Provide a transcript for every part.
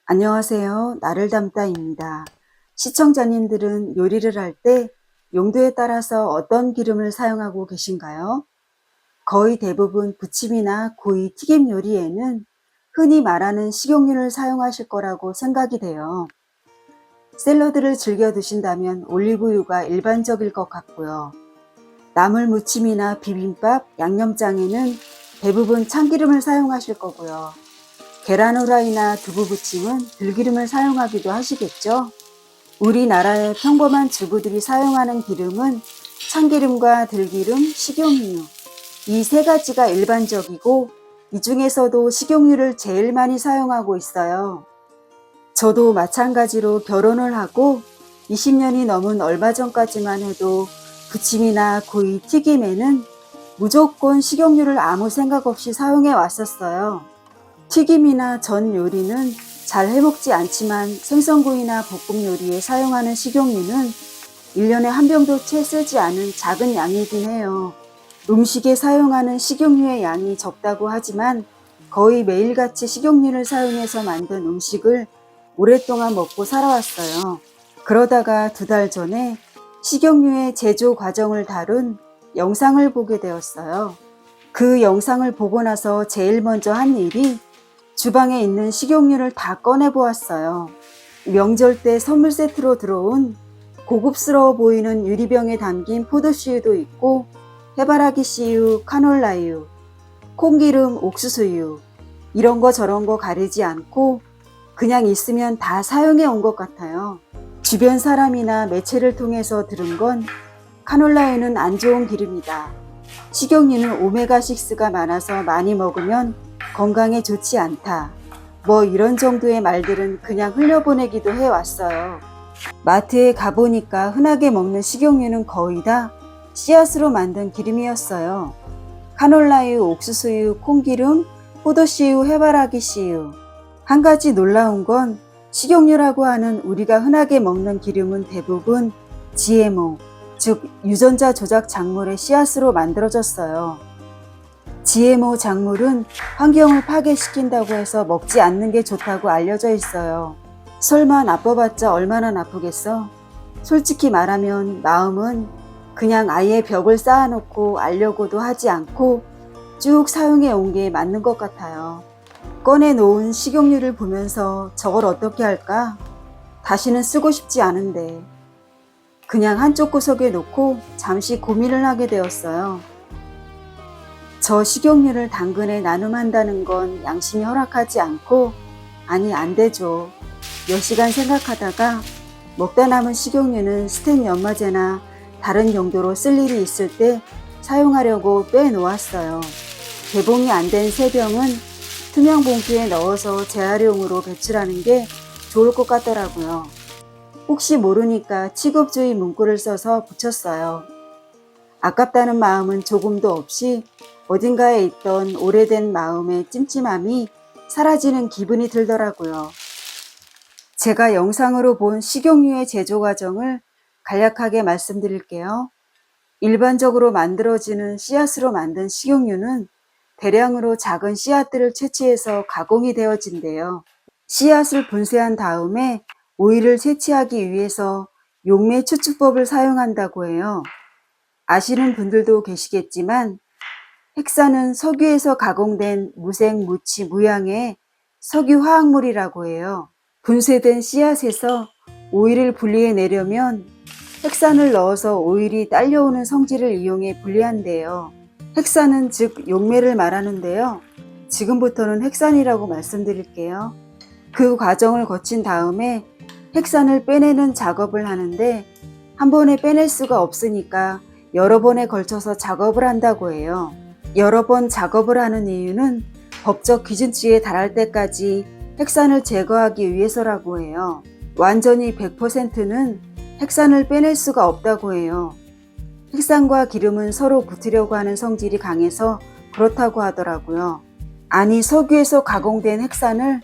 안녕하세요. 나를 담다입니다. 시청자님들은 요리를 할 때 용도에 따라서 어떤 기름을 사용하고 계신가요? 거의 대부분 부침이나 구이, 튀김 요리에는 흔히 말하는 식용유를 사용하실 거라고 생각이 돼요. 샐러드를 즐겨 드신다면 올리브유가 일반적일 것 같고요. 나물 무침이나 비빔밥, 양념장에는 대부분 참기름을 사용하실 거고요. 계란 후라이나 두부 부침은 들기름을 사용하기도 하시겠죠? 우리나라의 평범한 주부들이 사용하는 기름은 참기름과 들기름, 식용유 이 세 가지가 일반적이고 이 중에서도 식용유를 제일 많이 사용하고 있어요. 저도 마찬가지로 결혼을 하고 20년이 넘은 얼마 전까지만 해도 부침이나 구이, 튀김에는 무조건 식용유를 아무 생각 없이 사용해 왔었어요. 튀김이나 전 요리는 잘 해먹지 않지만 생선구이나 볶음 요리에 사용하는 식용유는 1년에 한 병도 채 쓰지 않은 작은 양이긴 해요. 음식에 사용하는 식용유의 양이 적다고 하지만 거의 매일같이 식용유를 사용해서 만든 음식을 오랫동안 먹고 살아왔어요. 그러다가 2달 전에 식용유의 제조 과정을 다룬 영상을 보게 되었어요. 그 영상을 보고 나서 제일 먼저 한 일이 주방에 있는 식용유를 다 꺼내 보았어요. 명절 때 선물 세트로 들어온 고급스러워 보이는 유리병에 담긴 포도씨유도 있고 해바라기 씨유, 카놀라유, 콩기름, 옥수수유 이런 거 저런 거 가리지 않고 그냥 있으면 다 사용해 온 것 같아요. 주변 사람이나 매체를 통해서 들은 건 카놀라유는 안 좋은 기름이다. 식용유는 오메가6가 많아서 많이 먹으면 건강에 좋지 않다. 뭐 이런 정도의 말들은 그냥 흘려보내기도 해왔어요. 마트에 가보니까 흔하게 먹는 식용유는 거의 다 씨앗으로 만든 기름이었어요. 카놀라유, 옥수수유, 콩기름, 포도씨유, 해바라기 씨유. 한 가지 놀라운 건 식용유라고 하는 우리가 흔하게 먹는 기름은 대부분 GMO, 즉 유전자 조작 작물의 씨앗으로 만들어졌어요. GMO 작물은 환경을 파괴시킨다고 해서 먹지 않는 게 좋다고 알려져 있어요. 설마 나빠봤자 얼마나 나쁘겠어? 솔직히 말하면 마음은 그냥 아예 벽을 쌓아놓고 알려고도 하지 않고 쭉 사용해 온 게 맞는 것 같아요. 꺼내놓은 식용유를 보면서 저걸 어떻게 할까? 다시는 쓰고 싶지 않은데 그냥 한쪽 구석에 놓고 잠시 고민을 하게 되었어요. 저 식용유를 당근에 나눔한다는 건 양심이 허락하지 않고 아니 안 되죠. 몇 시간 생각하다가 먹다 남은 식용유는 스텐 연마제나 다른 용도로 쓸 일이 있을 때 사용하려고 빼놓았어요. 개봉이 안 된 새 병은 투명 봉투에 넣어서 재활용으로 배출하는 게 좋을 것 같더라고요. 혹시 모르니까 취급주의 문구를 써서 붙였어요. 아깝다는 마음은 조금도 없이 어딘가에 있던 오래된 마음의 찜찜함이 사라지는 기분이 들더라고요. 제가 영상으로 본 식용유의 제조 과정을 간략하게 말씀드릴게요. 일반적으로 만들어지는 씨앗으로 만든 식용유는 대량으로 작은 씨앗들을 채취해서 가공이 되어진대요. 씨앗을 분쇄한 다음에 오일을 채취하기 위해서 용매 추출법을 사용한다고 해요. 아시는 분들도 계시겠지만 핵산은 석유에서 가공된 무색, 무치, 무향의 석유 화학물이라고 해요. 분쇄된 씨앗에서 오일을 분리해내려면 핵산을 넣어서 오일이 딸려오는 성질을 이용해 분리한대요. 핵산은 즉 용매를 말하는데요. 지금부터는 핵산이라고 말씀드릴게요. 그 과정을 거친 다음에 핵산을 빼내는 작업을 하는데 한 번에 빼낼 수가 없으니까 여러 번에 걸쳐서 작업을 한다고 해요. 여러 번 작업을 하는 이유는 법적 기준치에 달할 때까지 핵산을 제거하기 위해서라고 해요. 완전히 100%는 핵산을 빼낼 수가 없다고 해요. 핵산과 기름은 서로 붙으려고 하는 성질이 강해서 그렇다고 하더라고요. 아니 석유에서 가공된 핵산을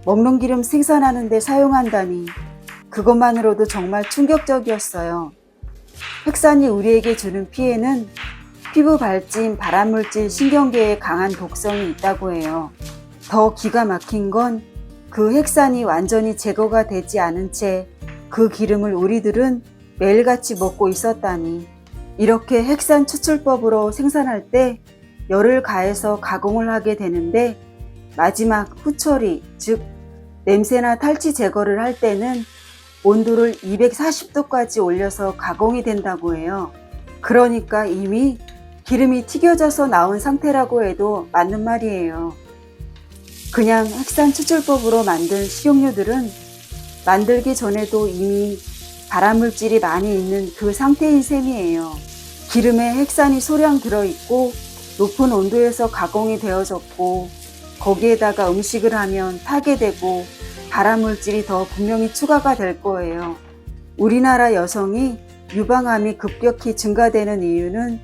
먹는 기름 생산하는 데 사용한다니 그것만으로도 정말 충격적이었어요. 핵산이 우리에게 주는 피해는 피부 발진, 발암물질, 신경계에 강한 독성이 있다고 해요. 더 기가 막힌 건 그 핵산이 완전히 제거가 되지 않은 채 그 기름을 우리들은 매일같이 먹고 있었다니. 이렇게 핵산 추출법으로 생산할 때 열을 가해서 가공을 하게 되는데 마지막 후처리, 즉 냄새나 탈취 제거를 할 때는 온도를 240도까지 올려서 가공이 된다고 해요. 그러니까 이미 기름이 튀겨져서 나온 상태라고 해도 맞는 말이에요. 그냥 핵산 추출법으로 만든 식용유들은 만들기 전에도 이미 발암물질이 많이 있는 그 상태인 셈이에요. 기름에 핵산이 소량 들어있고 높은 온도에서 가공이 되어졌고 거기에다가 음식을 하면 타게 되고 발암물질이 더 분명히 추가가 될 거예요. 우리나라 여성이 유방암이 급격히 증가되는 이유는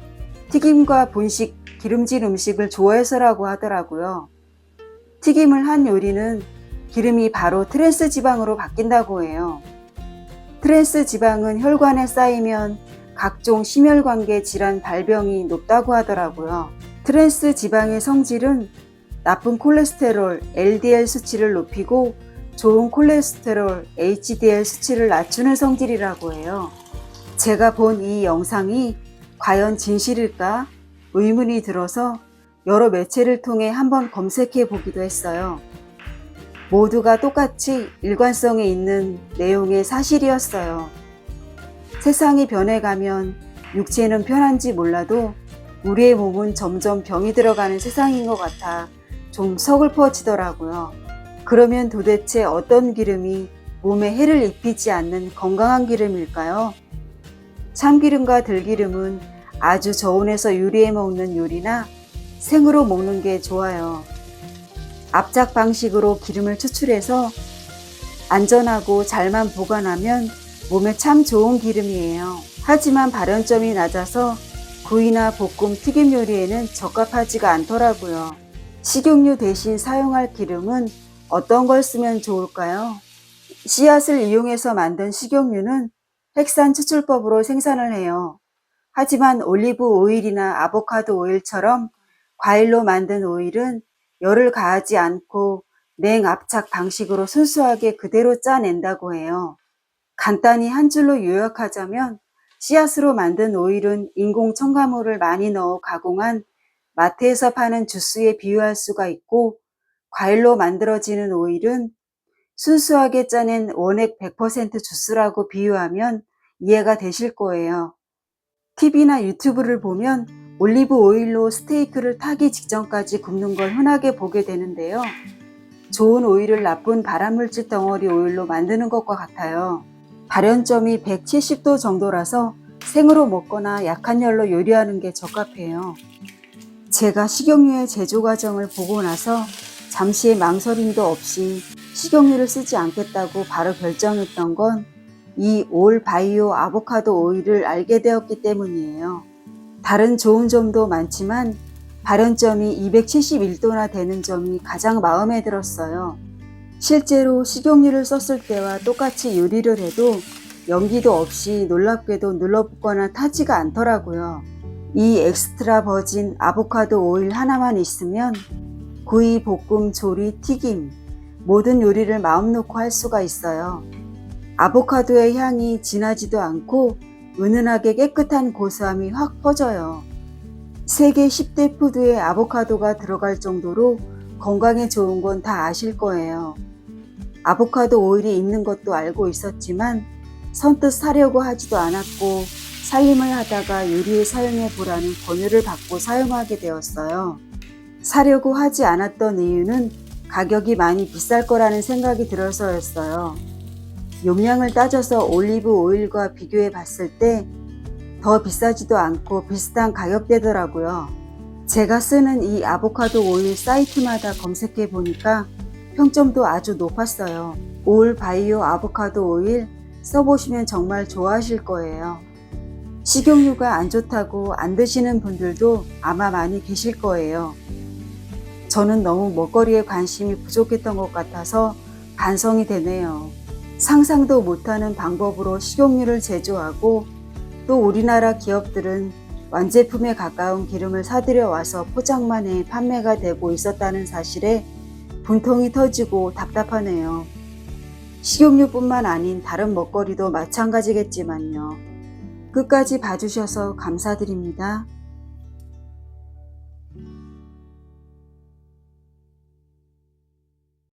튀김과 분식, 기름진 음식을 좋아해서라고 하더라고요. 튀김을 한 요리는 기름이 바로 트랜스 지방으로 바뀐다고 해요. 트랜스 지방은 혈관에 쌓이면 각종 심혈관계 질환 발병이 높다고 하더라고요. 트랜스 지방의 성질은 나쁜 콜레스테롤 LDL 수치를 높이고 좋은 콜레스테롤 HDL 수치를 낮추는 성질이라고 해요. 제가 본 이 영상이 과연 진실일까 의문이 들어서 여러 매체를 통해 한번 검색해 보기도 했어요. 모두가 똑같이 일관성이 있는 내용의 사실이었어요. 세상이 변해가면 육체는 편한지 몰라도 우리의 몸은 점점 병이 들어가는 세상인 것 같아 좀 서글퍼지더라고요. 그러면 도대체 어떤 기름이 몸에 해를 입히지 않는 건강한 기름일까요? 참기름과 들기름은 아주 저온에서 요리해 먹는 요리나 생으로 먹는 게 좋아요. 압착 방식으로 기름을 추출해서 안전하고 잘만 보관하면 몸에 참 좋은 기름이에요. 하지만 발연점이 낮아서 구이나 볶음, 튀김 요리에는 적합하지가 않더라고요. 식용유 대신 사용할 기름은 어떤 걸 쓰면 좋을까요? 씨앗을 이용해서 만든 식용유는 핵산 추출법으로 생산을 해요. 하지만 올리브 오일이나 아보카도 오일처럼 과일로 만든 오일은 열을 가하지 않고 냉압착 방식으로 순수하게 그대로 짜낸다고 해요. 간단히 한 줄로 요약하자면 씨앗으로 만든 오일은 인공 첨가물을 많이 넣어 가공한 마트에서 파는 주스에 비유할 수가 있고, 과일로 만들어지는 오일은 순수하게 짜낸 원액 100% 주스라고 비유하면 이해가 되실 거예요. TV나 유튜브를 보면 올리브 오일로 스테이크를 타기 직전까지 굽는 걸 흔하게 보게 되는데요. 좋은 오일을 나쁜 발암물질 덩어리 오일로 만드는 것과 같아요. 발연점이 170도 정도라서 생으로 먹거나 약한 열로 요리하는 게 적합해요. 제가 식용유의 제조 과정을 보고 나서 잠시의 망설임도 없이 식용유를 쓰지 않겠다고 바로 결정했던 건 이 올 바이오 아보카도 오일을 알게 되었기 때문이에요. 다른 좋은 점도 많지만 발연점이 271도나 되는 점이 가장 마음에 들었어요. 실제로 식용유를 썼을 때와 똑같이 요리를 해도 연기도 없이 놀랍게도 눌러붙거나 타지가 않더라고요. 이 엑스트라 버진 아보카도 오일 하나만 있으면 구이, 볶음, 조리, 튀김 모든 요리를 마음 놓고 할 수가 있어요. 아보카도의 향이 진하지도 않고 은은하게 깨끗한 고소함이 확 퍼져요. 세계 10대 푸드에 아보카도가 들어갈 정도로 건강에 좋은 건 다 아실 거예요. 아보카도 오일이 있는 것도 알고 있었지만 선뜻 사려고 하지도 않았고 살림을 하다가 요리에 사용해 보라는 권유를 받고 사용하게 되었어요. 사려고 하지 않았던 이유는 가격이 많이 비쌀 거라는 생각이 들어서였어요. 용량을 따져서 올리브 오일과 비교해 봤을 때 더 비싸지도 않고 비슷한 가격대더라고요. 제가 쓰는 이 아보카도 오일 사이트마다 검색해 보니까 평점도 아주 높았어요. 올 바이오 아보카도 오일 써보시면 정말 좋아하실 거예요. 식용유가 안 좋다고 안 드시는 분들도 아마 많이 계실 거예요. 저는 너무 먹거리에 관심이 부족했던 것 같아서 반성이 되네요. 상상도 못하는 방법으로 식용유를 제조하고 또 우리나라 기업들은 완제품에 가까운 기름을 사들여 와서 포장만 해 판매가 되고 있었다는 사실에 분통이 터지고 답답하네요. 식용유뿐만 아닌 다른 먹거리도 마찬가지겠지만요. 끝까지 봐주셔서 감사드립니다.